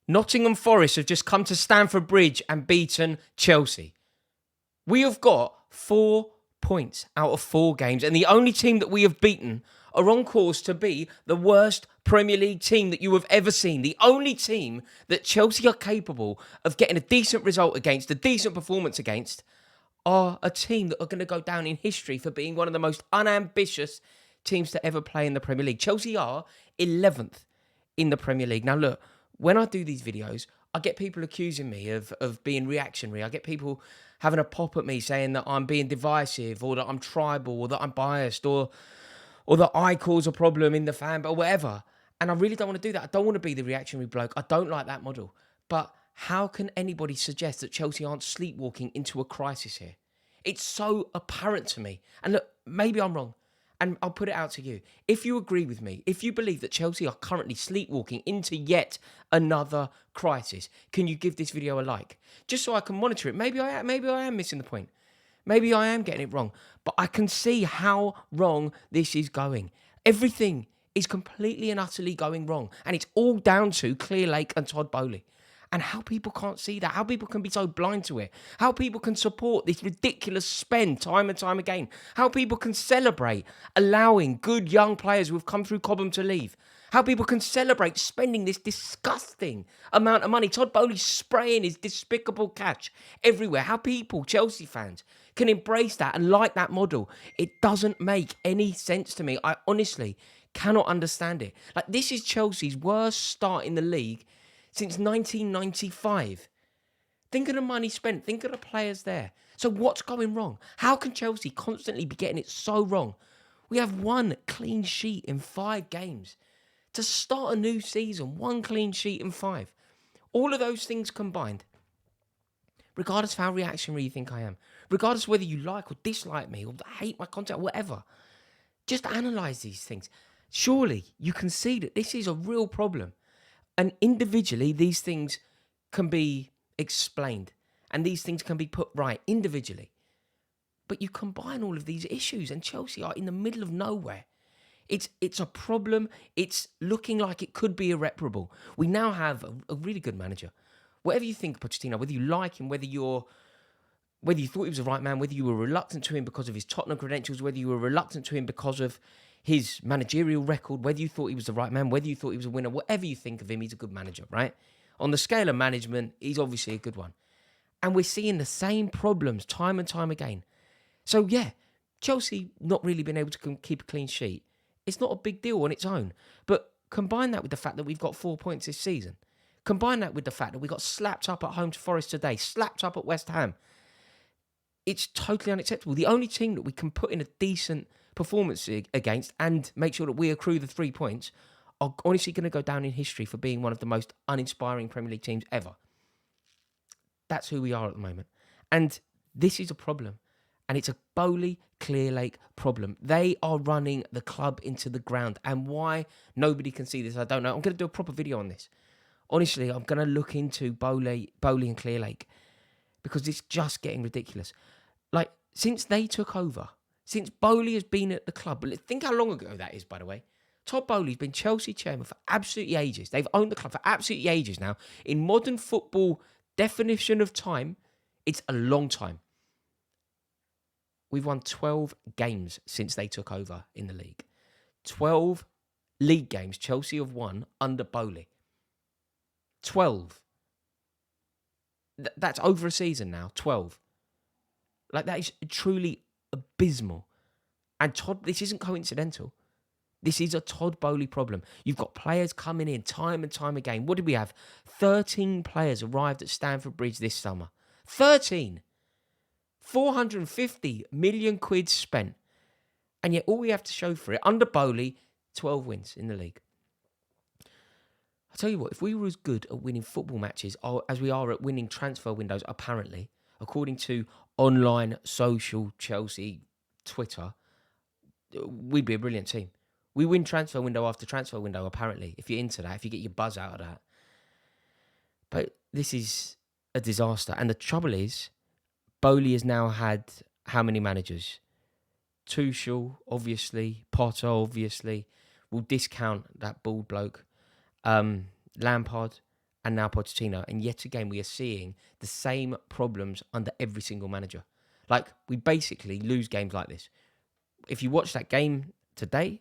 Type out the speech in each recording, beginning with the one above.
Nottingham Forest have just come to Stamford Bridge and beaten Chelsea. We have got 4 points out of 4 games, and the only team that we have beaten are on course to be the worst Premier League team that you have ever seen. The only team that Chelsea are capable of getting a decent result against, a decent performance against, are a team that are going to go down in history for being one of the most unambitious teams to ever play in the Premier League. Chelsea are 11th in the Premier League. Now, look, when I do these videos, I get people accusing me of being reactionary. I get people having a pop at me saying that I'm being divisive or that I'm tribal or that I'm biased or that I cause a problem in the fan, or whatever. And I really don't want to do that. I don't want to be the reactionary bloke. I don't like that model. But how can anybody suggest that Chelsea aren't sleepwalking into a crisis here? It's so apparent to me. And look, maybe I'm wrong. And I'll put it out to you. If you agree with me, if you believe that Chelsea are currently sleepwalking into yet another crisis, can you give this video a like? Just so I can monitor it. Maybe I am missing the point. Maybe I am getting it wrong. But I can see how wrong this is going. Everything is completely and utterly going wrong. And it's all down to Clearlake and Todd Boehly. And how people can't see that, how people can be so blind to it, how people can support this ridiculous spend time and time again, how people can celebrate allowing good young players who have come through Cobham to leave, how people can celebrate spending this disgusting amount of money, Todd Boehly spraying his despicable cash everywhere, how people, Chelsea fans, can embrace that and like that model. It doesn't make any sense to me. I honestly cannot understand it. Like, this is Chelsea's worst start in the league since 1995. Think of the money spent. Think of the players there. So what's going wrong? How can Chelsea constantly be getting it so wrong? We have 1 clean sheet in 5 games. To start a new season, 1 clean sheet in 5. All of those things combined, regardless of how reactionary you think I am, regardless of whether you like or dislike me or hate my content or whatever, just analyse these things. Surely you can see that this is a real problem. And individually, these things can be explained and these things can be put right individually. But you combine all of these issues and Chelsea are in the middle of nowhere. It's a problem. It's looking like it could be irreparable. We now have a really good manager. Whatever you think of Pochettino, whether you like him, whether you thought he was the right man, whether you were reluctant to him because of his Tottenham credentials, whether you were reluctant to him because of his managerial record, whether you thought he was the right man, whether you thought he was a winner, whatever you think of him, he's a good manager, right? On the scale of management, he's obviously a good one. And we're seeing the same problems time and time again. So yeah, Chelsea not really being able to keep a clean sheet, it's not a big deal on its own. But combine that with the fact that we've got 4 points this season. Combine that with the fact that we got slapped up at home to Forest today, slapped up at West Ham. It's totally unacceptable. The only team that we can put in a decent performance against and make sure that we accrue the 3 points are honestly going to go down in history for being one of the most uninspiring Premier League teams ever. That's who we are at the moment. And this is a problem. And it's a Boehly Clearlake problem. They are running the club into the ground. And why nobody can see this, I don't know. I'm going to do a proper video on this. Honestly, I'm going to look into Boehly and Clearlake because it's just getting ridiculous. Like, since they took over, since Boehly has been at the club, but think how long ago that is, by the way. Todd Boehly's been Chelsea chairman for absolutely ages. They've owned the club for absolutely ages now. In modern football definition of time, it's a long time. We've won 12 games since they took over in the league. 12 league games Chelsea have won under Boehly. 12. That's over a season now, 12. Like, that is truly abysmal. And Todd, this isn't coincidental. This is a Todd Boehly problem. You've got players coming in time and time again. What did we have? 13 players arrived at Stamford Bridge this summer. 13. 450 million quid spent. And yet all we have to show for it, under Boehly, 12 wins in the league. I'll tell you what, if we were as good at winning football matches as we are at winning transfer windows, apparently, according to online social Chelsea Twitter, we'd be a brilliant team. We win transfer window after transfer window, apparently, if you're into that, if you get your buzz out of that. But this is a disaster. And the trouble is, Boehly has now had how many managers? Tuchel, obviously. Potter, obviously. We'll discount that bald bloke. Lampard, and now Pochettino. And yet again, we are seeing the same problems under every single manager. Like, we basically lose games like this. If you watch that game today,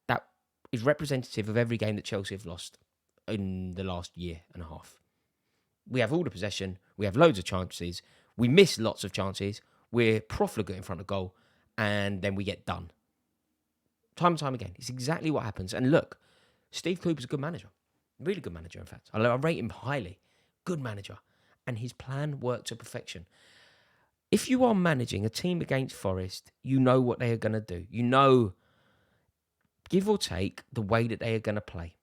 that is representative of every game that Chelsea have lost in the last year and a half. We have all the possession. We have loads of chances. We miss lots of chances. We're profligate in front of goal. And then we get done. Time and time again. It's exactly what happens. And look, Steve Cooper's a good manager. Really good manager, in fact. I rate him highly. Good manager. And his plan worked to perfection. If you are managing a team against Forest, you know what they are going to do. You know, give or take, the way that they are going to play.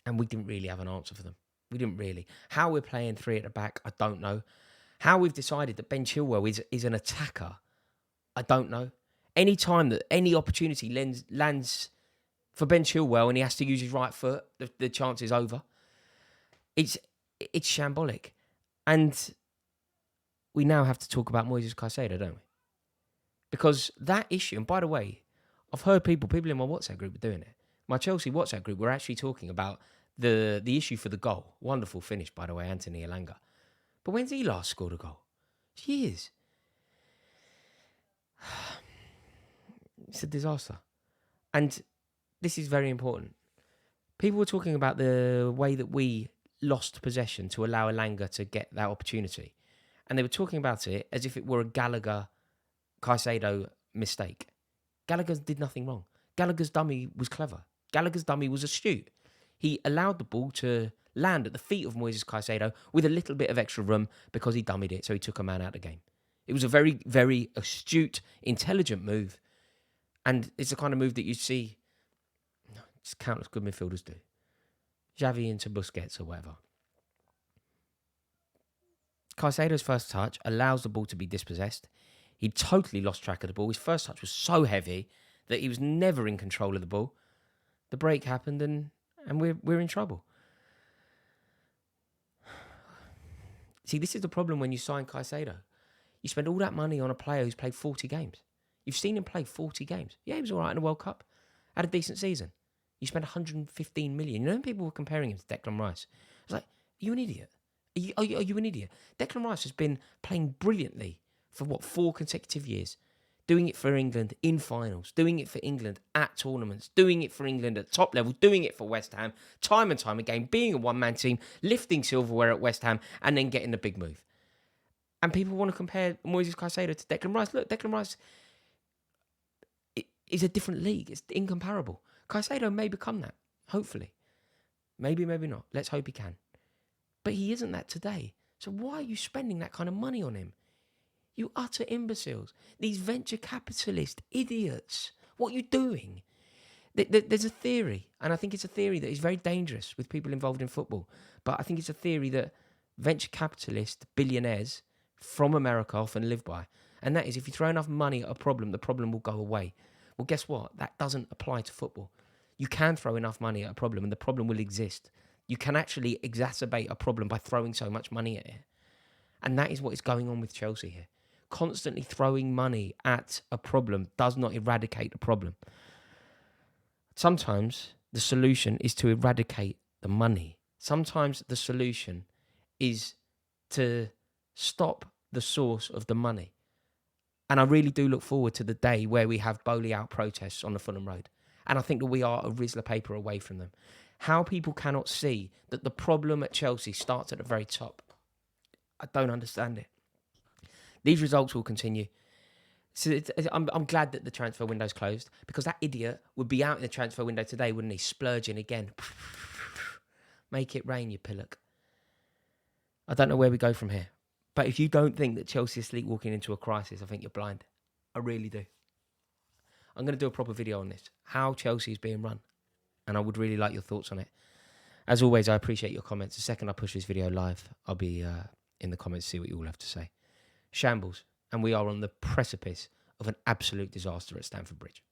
And we didn't really have an answer for them. We didn't really. How we're playing three at the back, I don't know. How we've decided that Ben Chilwell is an attacker, I don't know. Any time that any opportunity lands for Ben Chilwell and he has to use his right foot, the chance is over. It's shambolic. And we now have to talk about Moises Caicedo, don't we? Because that issue, and by the way, I've heard people in my WhatsApp group are doing it. My Chelsea WhatsApp group were actually talking about the issue for the goal. Wonderful finish, by the way, Anthony Elanga. But when's he last scored a goal? Years. It's a disaster. And this is very important. People were talking about the way that we lost possession to allow Elanga to get that opportunity. And they were talking about it as if it were a Gallagher-Caicedo mistake. Gallagher did nothing wrong. Gallagher's dummy was clever. Gallagher's dummy was astute. He allowed the ball to land at the feet of Moises Caicedo with a little bit of extra room because he dummied it, so he took a man out of the game. It was a very, very astute, intelligent move. And it's the kind of move that you see just countless good midfielders do. Xavi into Busquets or whatever. Caicedo's first touch allows the ball to be dispossessed. He totally lost track of the ball. His first touch was so heavy that he was never in control of the ball. The break happened and we're in trouble. See, this is the problem when you sign Caicedo. You spend all that money on a player who's played 40 games. You've seen him play 40 games. Yeah, he was all right in the World Cup. Had a decent season. You spent 115 million. You know when people were comparing him to Declan Rice? I was like, are you an idiot? Are you an idiot? Declan Rice has been playing brilliantly for, 4 consecutive years. Doing it for England in finals. Doing it for England at tournaments. Doing it for England at top level. Doing it for West Ham. Time and time again. Being a one-man team. Lifting silverware at West Ham. And then getting the big move. And people want to compare Moises Caicedo to Declan Rice. Look, Declan Rice is a different league. It's incomparable. Caicedo may become that. Hopefully. Maybe, maybe not. Let's hope he can. But he isn't that today. So why are you spending that kind of money on him? You utter imbeciles. These venture capitalist idiots. What are you doing? There's a theory, and I think it's a theory that is very dangerous with people involved in football. But I think it's a theory that venture capitalist billionaires from America often live by. And that is, if you throw enough money at a problem, the problem will go away. Well, guess what? That doesn't apply to football. You can throw enough money at a problem and the problem will exist. You can actually exacerbate a problem by throwing so much money at it. And that is what is going on with Chelsea here. Constantly throwing money at a problem does not eradicate the problem. Sometimes the solution is to eradicate the money. Sometimes the solution is to stop the source of the money. And I really do look forward to the day where we have bowley out protests on the Fulham Road. And I think that we are a Rizla paper away from them. How people cannot see that the problem at Chelsea starts at the very top, I don't understand it. These results will continue. So I'm glad that the transfer window's closed, because that idiot would be out in the transfer window today, wouldn't he? Splurging again. Make it rain, you pillock. I don't know where we go from here. But if you don't think that Chelsea is sleepwalking into a crisis, I think you're blind. I really do. I'm going to do a proper video on this. How Chelsea is being run. And I would really like your thoughts on it. As always, I appreciate your comments. The second I push this video live, I'll be in the comments to see what you all have to say. Shambles. And we are on the precipice of an absolute disaster at Stamford Bridge.